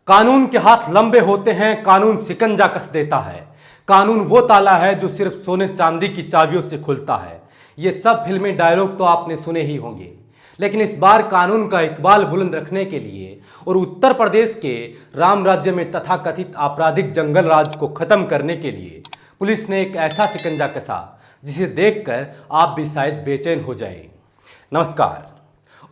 कानून के हाथ लंबे होते हैं, कानून शिकंजा कस देता है। कानून वो ताला है जो सिर्फ सोने चांदी की चाबियों से खुलता है। ये सब फिल्मी डायलॉग तो आपने सुने ही होंगे, लेकिन इस बार कानून का इकबाल बुलंद रखने के लिए और उत्तर प्रदेश के राम राज्य में तथाकथित आपराधिक जंगल राज को खत्म करने के लिए पुलिस ने एक ऐसा शिकंजा कसा जिसे देखकर आप भी शायद बेचैन हो जाएं। नमस्कार।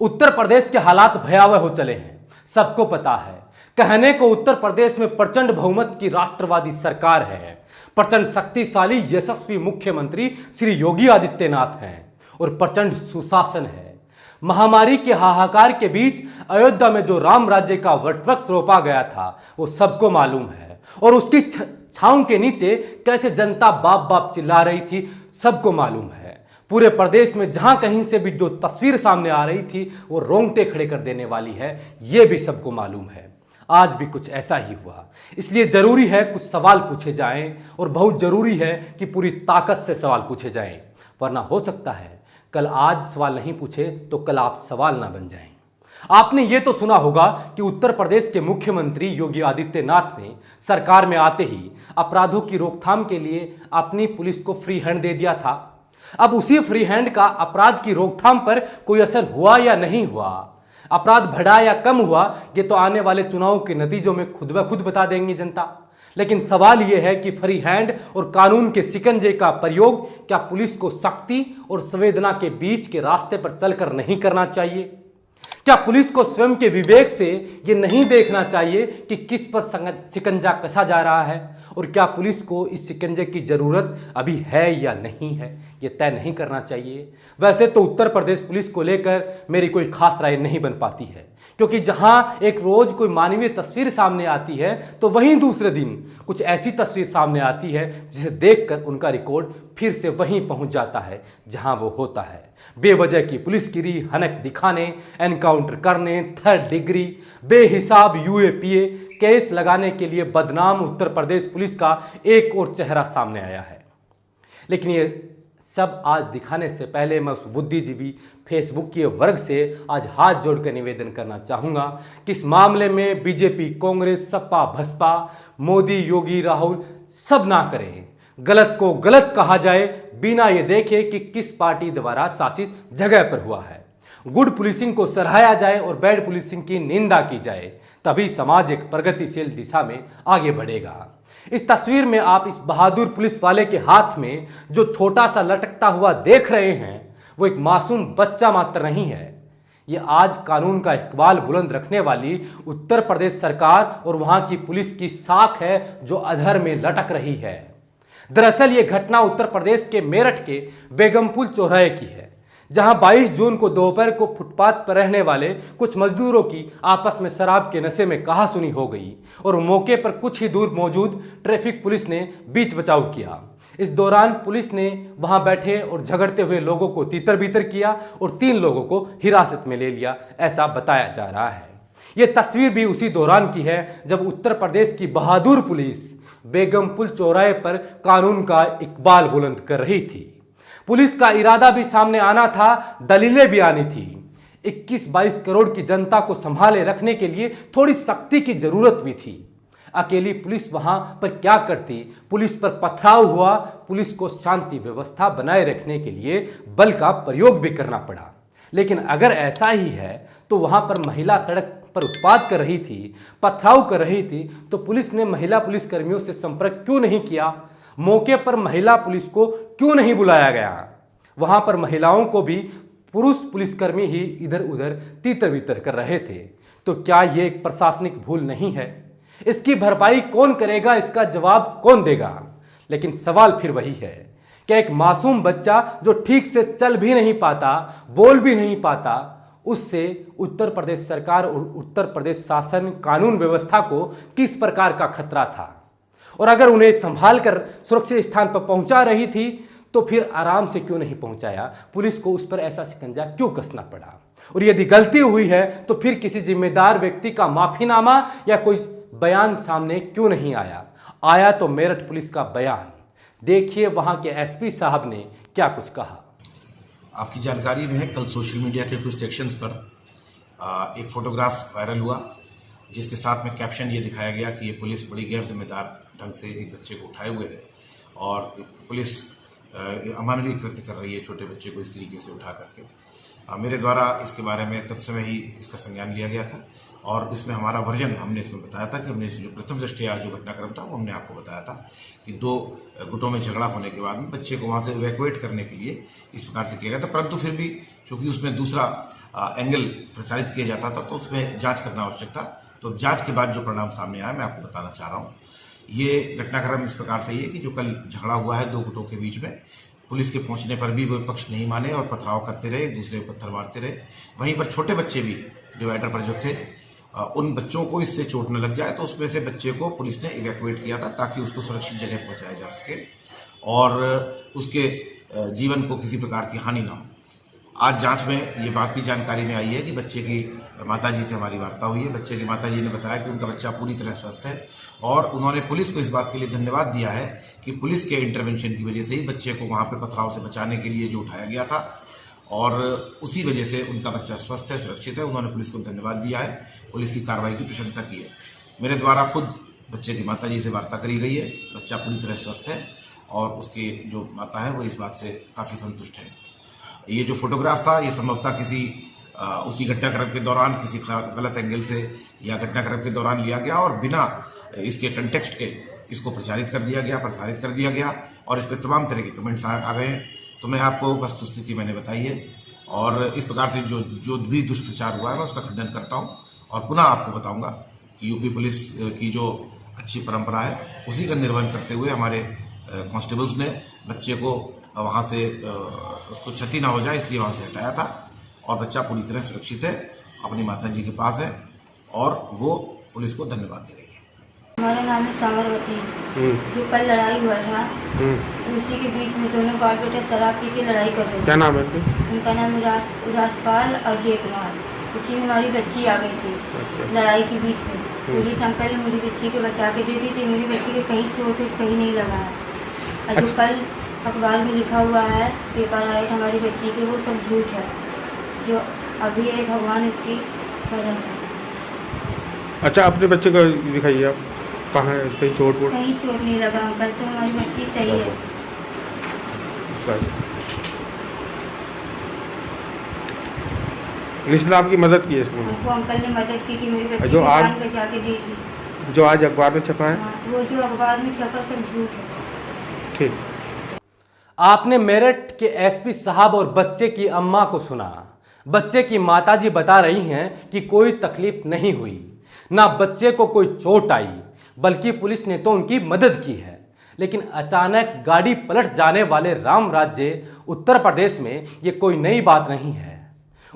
उत्तर प्रदेश के हालात भयावह हो चले हैं, सबको पता है। कहने को उत्तर प्रदेश में प्रचंड बहुमत की राष्ट्रवादी सरकार है, प्रचंड शक्तिशाली यशस्वी मुख्यमंत्री श्री योगी आदित्यनाथ हैं और प्रचंड सुशासन है। महामारी के हाहाकार के बीच अयोध्या में जो राम राज्य का वटवृक्ष रोपा गया था वो सबको मालूम है, और उसकी छांव के नीचे कैसे जनता बाप बाप चिल्ला रही थी सबको मालूम है। पूरे प्रदेश में जहां कहीं से भी जो तस्वीर सामने आ रही थी वो रोंगटे खड़े कर देने वाली है, ये भी सबको मालूम है। आज भी कुछ ऐसा ही हुआ, इसलिए जरूरी है कुछ सवाल पूछे जाएं, और बहुत जरूरी है कि पूरी ताकत से सवाल पूछे जाएं, वरना हो सकता है कल आज सवाल नहीं पूछे तो कल आप सवाल ना बन जाएं। आपने ये तो सुना होगा कि उत्तर प्रदेश के मुख्यमंत्री योगी आदित्यनाथ ने सरकार में आते ही अपराधों की रोकथाम के लिए अपनी पुलिस को फ्री हैंड दे दिया था। अब उसी फ्री हैंड का अपराध की रोकथाम पर कोई असर हुआ या नहीं हुआ, अपराध बढ़ा या कम हुआ, ये तो आने वाले चुनाव के नतीजों में खुद ब खुद बता देंगी जनता। लेकिन सवाल यह है कि फ्री हैंड और कानून के शिकंजे का प्रयोग क्या पुलिस को शक्ति और संवेदना के बीच के रास्ते पर चलकर नहीं करना चाहिए? क्या पुलिस को स्वयं के विवेक से ये नहीं देखना चाहिए कि किस पर शिकंजा कसा जा रहा है, और क्या पुलिस को इस शिकंजे की जरूरत अभी है या नहीं है, ये तय नहीं करना चाहिए? वैसे तो उत्तर प्रदेश पुलिस को लेकर मेरी कोई खास राय नहीं बन पाती है, क्योंकि जहां एक रोज कोई मानवीय तस्वीर सामने आती है तो वहीं दूसरे दिन कुछ ऐसी तस्वीर सामने आती है जिसे देखकर उनका रिकॉर्ड फिर से वहीं पहुंच जाता है जहां वो होता है। बेवजह की पुलिसगिरी, हनक दिखाने, एनकाउंटर करने, थर्ड डिग्री, बेहिसाब यूएपीए केस लगाने के लिए बदनाम उत्तर प्रदेश पुलिस का एक और चेहरा सामने आया है। लेकिन ये सब आज दिखाने से पहले मैं उस बुद्धिजीवी फेसबुक के वर्ग से आज हाथ जोड़कर निवेदन करना चाहूँगा कि इस मामले में बीजेपी, कांग्रेस, सपा, बसपा, मोदी, योगी, राहुल सब ना करें। गलत को गलत कहा जाए बिना ये देखे कि किस पार्टी द्वारा शासित जगह पर हुआ है। गुड पुलिसिंग को सराहाया जाए और बैड पुलिसिंग की निंदा की जाए, तभी समाज एक प्रगतिशील दिशा में आगे बढ़ेगा। इस तस्वीर में आप इस बहादुर पुलिस वाले के हाथ में जो छोटा सा लटकता हुआ देख रहे हैं वो एक मासूम बच्चा मात्र नहीं है। ये आज कानून का इकबाल बुलंद रखने वाली उत्तर प्रदेश सरकार और वहां की पुलिस की साख है जो अधर में लटक रही है। दरअसल ये घटना उत्तर प्रदेश के मेरठ के बेगमपुल चौराहे की है, जहां 22 जून को दोपहर को फुटपाथ पर रहने वाले कुछ मजदूरों की आपस में शराब के नशे में कहासुनी हो गई, और मौके पर कुछ ही दूर मौजूद ट्रैफिक पुलिस ने बीच बचाव किया। इस दौरान पुलिस ने वहां बैठे और झगड़ते हुए लोगों को तीतर बीतर किया और 3 लोगों को हिरासत में ले लिया, ऐसा बताया जा रहा है। यह तस्वीर भी उसी दौरान की है जब उत्तर प्रदेश की बहादुर पुलिस बेगमपुल चौराहे पर कानून का इकबाल बुलंद कर रही थी। पुलिस का इरादा भी सामने आना था, दलीलें भी आनी थी। 21-22 करोड़ की जनता को संभाले रखने के लिए थोड़ी शक्ति की जरूरत भी थी। अकेली पुलिस वहां पर क्या करती? पुलिस पर पथराव हुआ, पुलिस को शांति व्यवस्था बनाए रखने के लिए बल का प्रयोग भी करना पड़ा। लेकिन अगर ऐसा ही है तो वहां पर महिला सड़क पर उत्पात कर रही थी, पथराव कर रही थी, तो पुलिस ने महिला पुलिस कर्मियों से संपर्क क्यों नहीं किया? मौके पर महिला पुलिस को क्यों नहीं बुलाया गया? वहां पर महिलाओं को भी पुरुष पुलिसकर्मी ही इधर उधर तीतर बीतर कर रहे थे। तो क्या यह एक प्रशासनिक भूल नहीं है? इसकी भरपाई कौन करेगा? इसका जवाब कौन देगा? लेकिन सवाल फिर वही है कि एक मासूम बच्चा जो ठीक से चल भी नहीं पाता, बोल भी नहीं पाता, उससे उत्तर प्रदेश सरकार और उत्तर प्रदेश शासन कानून व्यवस्था को किस प्रकार का खतरा था? और अगर उन्हें संभाल कर सुरक्षित स्थान पर पहुंचा रही थी तो फिर आराम से क्यों नहीं पहुंचाया? पुलिस को उस पर ऐसा शिकंजा क्यों कसना पड़ा? और यदि गलती हुई है तो फिर किसी जिम्मेदार व्यक्ति का माफीनामा या कोई बयान सामने क्यों नहीं आया? आया तो मेरठ पुलिस का बयान। देखिए वहां के एसपी साहब ने क्या कुछ कहा। आपकी जानकारी में है, कल सोशल मीडिया के कुछ सेक्शंस पर एक फोटोग्राफ वायरल हुआ जिसके साथ में कैप्शन ये दिखाया गया कि ये पुलिस बड़ी गैर जिम्मेदार ढंग से एक बच्चे को उठाए हुए है और पुलिस अमानवीय कृत्य कर रही है छोटे बच्चे को इस तरीके से उठा करके। मेरे द्वारा इसके बारे में तत्समय ही इसका संज्ञान लिया गया था और इसमें हमारा वर्जन हमने इसमें बताया था कि हमने जो प्रथम दृष्टया जो घटनाक्रम था वो हमने आपको बताया था कि 2 गुटों में झगड़ा होने के बाद में बच्चे को वहां से इवैक्यूएट करने के लिए इस प्रकार से किया गया था, परंतु फिर भी चूंकि उसमें दूसरा एंगल प्रचारित किया जाता था तो उसमें जांच करना आवश्यक था। तो जांच के बाद जो परिणाम सामने आया मैं आपको बताना चाह रहा हूँ। ये घटनाक्रम इस प्रकार से ही है कि जो कल झगड़ा हुआ है 2 गुटों के बीच में, पुलिस के पहुंचने पर भी वो पक्ष नहीं माने और पथराव करते रहे, दूसरे को पत्थर मारते रहे। वहीं पर छोटे बच्चे भी डिवाइडर पर जो थे उन बच्चों को इससे चोट न लग जाए तो उसमें से बच्चे को पुलिस ने इवैक्यूएट किया था ताकि उसको सुरक्षित जगह पहुंचाया जा सके और उसके जीवन को किसी प्रकार की हानि ना हो। आज जांच में ये बात भी जानकारी में आई है कि बच्चे की माताजी से हमारी वार्ता हुई है। बच्चे की माताजी ने बताया कि उनका बच्चा पूरी तरह स्वस्थ है और उन्होंने पुलिस को इस बात के लिए धन्यवाद दिया है कि पुलिस के इंटरवेंशन की वजह से ही बच्चे को वहां पे पथराव से बचाने के लिए जो उठाया गया था और उसी वजह से उनका बच्चा स्वस्थ है, सुरक्षित है। उन्होंने पुलिस को धन्यवाद दिया है, पुलिस की कार्रवाई की प्रशंसा की है। मेरे द्वारा खुद बच्चे की माताजी से वार्ता करी गई है, बच्चा पूरी तरह स्वस्थ है और उसकी जो माता है वो इस बात से काफी संतुष्ट है। ये जो फोटोग्राफ था ये संभवतः किसी उसी घटनाक्रम के दौरान किसी गलत एंगल से या घटनाक्रम के दौरान लिया गया और बिना इसके कंटेक्स्ट के इसको प्रसारित कर दिया गया और इस पर तमाम तरह के कमेंट्स आ गए हैं। तो मैं आपको वस्तुस्थिति मैंने बताई है और इस प्रकार से जो भी दुष्प्रचार हुआ है मैं उसका खंडन करता हूं और पुनः आपको बताऊंगा कि यूपी पुलिस की जो अच्छी परंपरा है उसी का निर्वहन करते हुए हमारे कांस्टेबल्स ने बच्चे को वहां से उसको क्षति ना हो जाए इसलिए वहां से हटाया था और बच्चा पूरी तरह सुरक्षित है, अपनी माता जी के पास है और वो पुलिस को धन्यवाद दे रही है। हमारा नाम है सामरवती। जो कल लड़ाई हुआ था उसी के बीच में दोनों बाल बेटे शराब पी के लड़ाई कर रहे थे। क्या नाम है उनका नाम राजपाल अजय कुमार। उसी में हमारी बच्ची आ गई थी। अच्छा। लड़ाई के बीच में पुलिस अंकल ने मेरी बच्ची के बचा के दे दी थी। मेरी बच्ची के कहीं चोट कहीं नहीं लगा है। और जो कल अखबार में लिखा हुआ है पेपर आए हमारी बच्ची के वो सब झूठ है। जो अभी है भगवान इसकी मदद है। अच्छा, अपने बच्चे को दिखाइए आप, कहाँ है, कहीं चोट वोट? कहीं चोट नहीं लगा अंकल से, हमारी बच्ची सही है। निश्चित आपकी मदद की है इसमें? हमको अंकल ने मदद की कि मेरी बच्ची जो की आज जान बचा के दी थी। जो आज अखबार में छपा है वो जो अखबार में छपा सब झूठ है। ठीक। आपने मेरठ के एसपी साहब और बच्चे की अम्मा को सुना। बच्चे की माताजी बता रही हैं कि कोई तकलीफ नहीं हुई, ना बच्चे को कोई चोट आई, बल्कि पुलिस ने तो उनकी मदद की है। लेकिन अचानक गाड़ी पलट जाने वाले राम राज्य उत्तर प्रदेश में ये कोई नई बात नहीं है।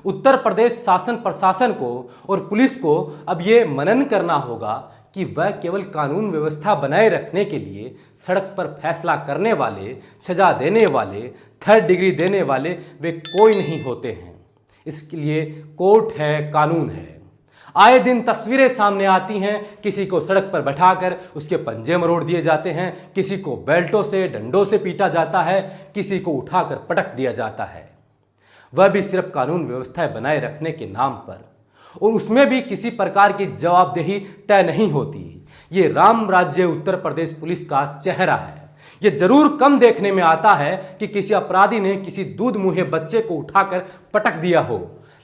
उत्तर प्रदेश शासन प्रशासन को और पुलिस को अब ये मनन करना होगा कि वह केवल कानून व्यवस्था बनाए रखने के लिए सड़क पर फैसला करने वाले, सजा देने वाले, 3rd डिग्री देने वाले वे कोई नहीं होते हैं। इसके लिए कोर्ट है, कानून है। आए दिन तस्वीरें सामने आती हैं, किसी को सड़क पर बैठाकर उसके पंजे मरोड़ दिए जाते हैं, किसी को बेल्टों से, डंडों से पीटा जाता है, किसी को उठाकर पटक दिया जाता है, वह भी सिर्फ कानून व्यवस्था बनाए रखने के नाम पर, और उसमें भी किसी प्रकार की जवाबदेही तय नहीं होती। ये राम राज्य उत्तर प्रदेश पुलिस का चेहरा है। ये जरूर कम देखने में आता है कि किसी अपराधी ने किसी दूध मुँहे बच्चे को उठाकर पटक दिया हो,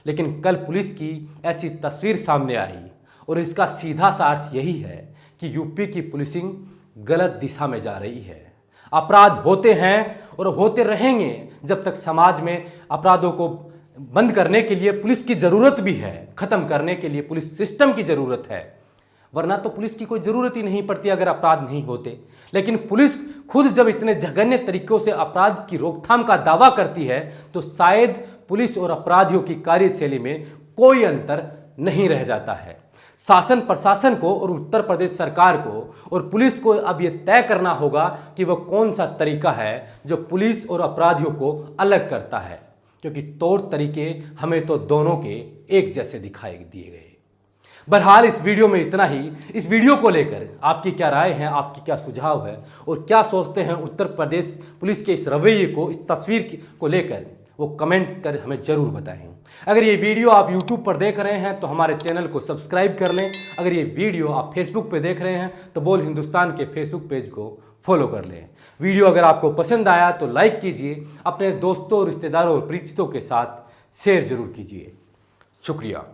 लेकिन कल पुलिस की ऐसी तस्वीर सामने आई और इसका सीधा सा अर्थ यही है कि यूपी की पुलिसिंग गलत दिशा में जा रही है। अपराध होते हैं और होते रहेंगे जब तक समाज में अपराधों को बंद करने के लिए पुलिस की ज़रूरत भी है, ख़त्म करने के लिए पुलिस सिस्टम की ज़रूरत है, वरना तो पुलिस की कोई ज़रूरत ही नहीं पड़ती अगर अपराध नहीं होते। लेकिन पुलिस खुद जब इतने जघन्य तरीकों से अपराध की रोकथाम का दावा करती है तो शायद पुलिस और अपराधियों की कार्यशैली में कोई अंतर नहीं रह जाता है। शासन प्रशासन को और उत्तर प्रदेश सरकार को और पुलिस को अब यह तय करना होगा कि वह कौन सा तरीका है जो पुलिस और अपराधियों को अलग करता है, क्योंकि तौर तरीके हमें तो दोनों के एक जैसे दिखाई दिए गए। बहरहाल इस वीडियो में इतना ही। इस वीडियो को लेकर आपकी क्या राय है, आपकी क्या सुझाव है और क्या सोचते हैं उत्तर प्रदेश पुलिस के इस रवैये को, इस तस्वीर को लेकर, वो कमेंट कर हमें ज़रूर बताएं। अगर ये वीडियो आप YouTube पर देख रहे हैं तो हमारे चैनल को सब्सक्राइब कर लें। अगर ये वीडियो आप फेसबुक पे देख रहे हैं तो बोल हिंदुस्तान के फेसबुक पेज को फॉलो कर लें। वीडियो अगर आपको पसंद आया तो लाइक कीजिए, अपने दोस्तों, रिश्तेदारों और परिचितों के साथ शेयर जरूर कीजिए। शुक्रिया।